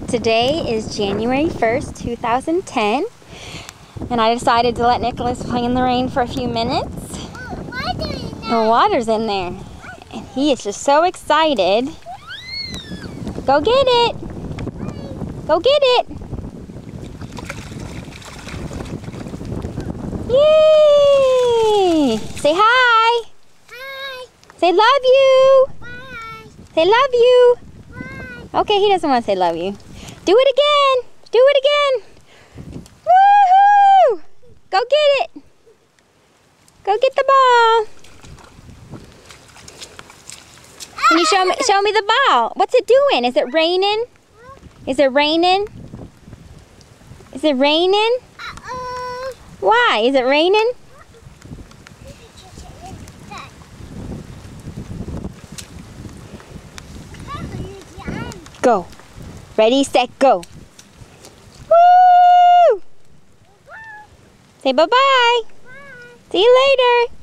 Today is January 1st, 2010, and I decided to let Nicholas play in the rain for a few minutes. The water's in there, and he is just so excited. Go get it! Go get it! Yay! Say hi! Hi! Say love you! Bye! Say love you! Bye! Okay, he doesn't want to say love you. Do it again! Do it again! Woohoo! Go get it! Go get the ball! Can you show me the ball? What's it doing? Is it raining? Is it raining? Is it raining? Why? Is it raining? Go. Ready, set, go. Woo! Say bye-bye. See you later.